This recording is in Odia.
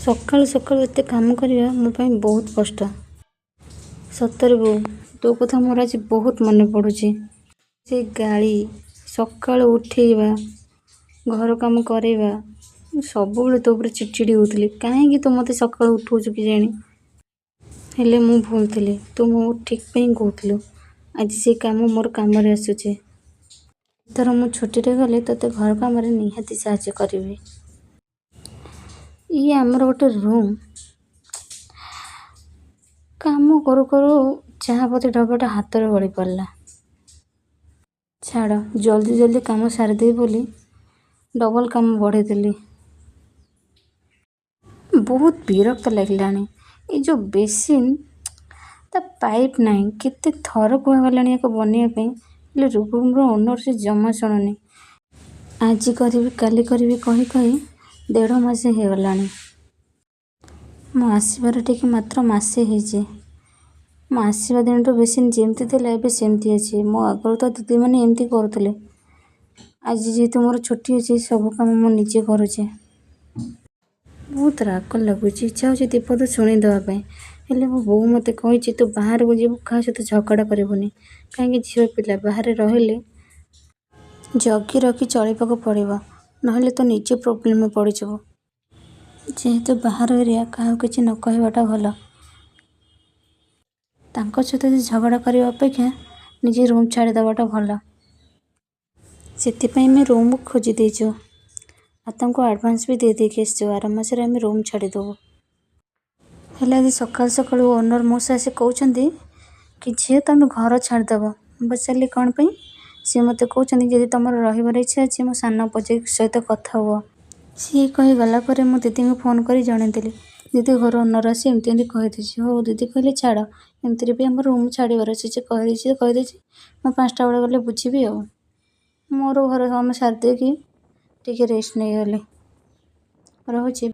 ସକାଳୁ ସକାଳୁ ଏତେ କାମ କରିବା ମୋ ପାଇଁ ବହୁତ କଷ୍ଟ। ସତରେ ବୋଉ, ତୋ କଥା ମୋର ଆଜି ବହୁତ ମନେ ପଡ଼ୁଛି। ସେ ଗାଳି, ସକାଳୁ ଉଠେଇବା, ଘର କାମ କରେଇବା, ମୁଁ ସବୁବେଳେ ତୋ ଉପରେ ଚିଡ଼ଚିଡ଼ି ହେଉଥିଲି। କାହିଁକି ତୁ ମୋତେ ସକାଳୁ ଉଠଉଛୁ କେଜାଣି? ହେଲେ ମୁଁ ଭୁଲ ଥିଲି। ତୁ ମୋ ଠିକ୍ ପାଇଁ କହୁଥିଲୁ। ଆଜି ସେ କାମ ମୋର କାମରେ ଆସୁଛି। ଏଥର ମୁଁ ଛୁଟିରେ ଗଲେ ତୋତେ ଘର କାମରେ ନିହାତି ସାହାଯ୍ୟ କରିବି। ଇଏ ଆମର ଗୋଟେ ରୁମ୍। କାମ କରୁ କରୁ ଚାହାପତି ଡବାଟା ହାତରେ ଗଳି ପଡ଼ିଲା। ଛାଡ଼, ଜଲ୍ଦି ଜଲ୍ଦି କାମ ସାରିଦେବି ବୋଲି ଡବଲ କାମ ବଢ଼େଇଦେଲି। ବହୁତ ବିରକ୍ତ ଲାଗିଲାଣି। ଏ ଯେଉଁ ବେସିନ୍, ତା ପାଇପ୍ ନାହିଁ। କେତେ ଥର କୁହାଗଲାଣି ୟାକୁ ବନେଇବା ପାଇଁ, ହେଲେ ରୁମ୍ର ଓନର୍ ସେ ଜମା ଶୁଣୁନି। ଆଜି କରିବି କାଲି କରିବି କହି କହି 1.5 ମାସ ହେଇଗଲାଣି। ମୁଁ ଆସିବାର ଟିକେ ମାତ୍ର ମାସେ ହେଇଛି। ମୁଁ ଆସିବା ଦିନଠୁ ବେସିନ୍ ଯେମିତି ଥିଲା ଏବେ ସେମିତି ଅଛି। ମୋ ଆଗରୁ ତ ଦିଦିମାନେ ଏମିତି କରୁଥିଲେ। ଆଜି ଯେହେତୁ ମୋର ଛୁଟି ଅଛି, ସବୁ କାମ ମୁଁ ନିଜେ କରୁଛି। ବହୁତ ରାଗ ଲାଗୁଛି। ଇଚ୍ଛା ହେଉଛି ଦୀପଦ ଶୁଣିଦେବା ପାଇଁ, ହେଲେ ମୋ ବୋଉ ମୋତେ କହିଛି ତୁ ବାହାରକୁ ଯିବୁ, କାହା ସହିତ ଝଗଡ଼ା କରିବୁନି। କାହିଁକି ଝିଅ ପିଲା ବାହାରେ ରହିଲେ ଜଗି ରଖି ଚଳିବାକୁ ପଡ଼ିବ, ନହେଲେ ତୁ ନିଜେ ପ୍ରୋବ୍ଲେମରେ ପଡ଼ିଯିବୁ। ଯେହେତୁ ବାହାର ଏରିଆ, କାହାକୁ କିଛି ନ କହିବାଟା ଭଲ। ତାଙ୍କ ସହିତ ଝଗଡ଼ା କରିବା ଅପେକ୍ଷା ନିଜେ ରୁମ୍ ଛାଡ଼ିଦେବାଟା ଭଲ। ସେଥିପାଇଁ ଆମେ ରୁମ୍ ଖୋଜି ଦେଇଛୁ ଆଉ ତାଙ୍କୁ ଆଡ଼ଭାନ୍ସ ବି ଦେଇଦେଇକି ଆସିଛୁ। ଆର ମାସରେ ଆମେ ରୁମ୍ ଛାଡ଼ିଦେବୁ। ହେଲେ ଆଜି ସକାଳୁ ସକାଳୁ ଓନର୍ ମଉସା ଆସି କହୁଛନ୍ତି କି ଝିଅ ତମେ ଘର ଛାଡ଼ିଦେବ। ମୁଁ ପଚାରିଲି କ'ଣ ପାଇଁ? ସେ ମୋତେ କହୁଛନ୍ତି ଯଦି ତୁମର ରହିବାର ଇଚ୍ଛା ଅଛି ମୋ ସାନ ସହିତ କଥା ହୁଅ। ସିଏ କହିଗଲା ପରେ ମୁଁ ଦିଦିଙ୍କୁ ଫୋନ୍ କରି ଜଣେଇଦେଲି। ଦିଦି ଘର ଓନର୍ ଆସି ଏମିତି ଏମିତି କହିଦେଇଛି। ହଉ ଦିଦି କହିଲେ ଛାଡ଼, ଏମିତିରେ ବି ଆମର ରୁମ୍ ଛାଡ଼ିବାର ଅଛି। ସେ କହିଦେଇଛି ମୁଁ 5ଟା ବେଳେ ଗଲେ ବୁଝିବି ଆଉ। ମୋର ଘର କାମ ସାରିଦେଇକି ଟିକେ ରେଷ୍ଟ ନେଇଗଲି। ରହୁଛି।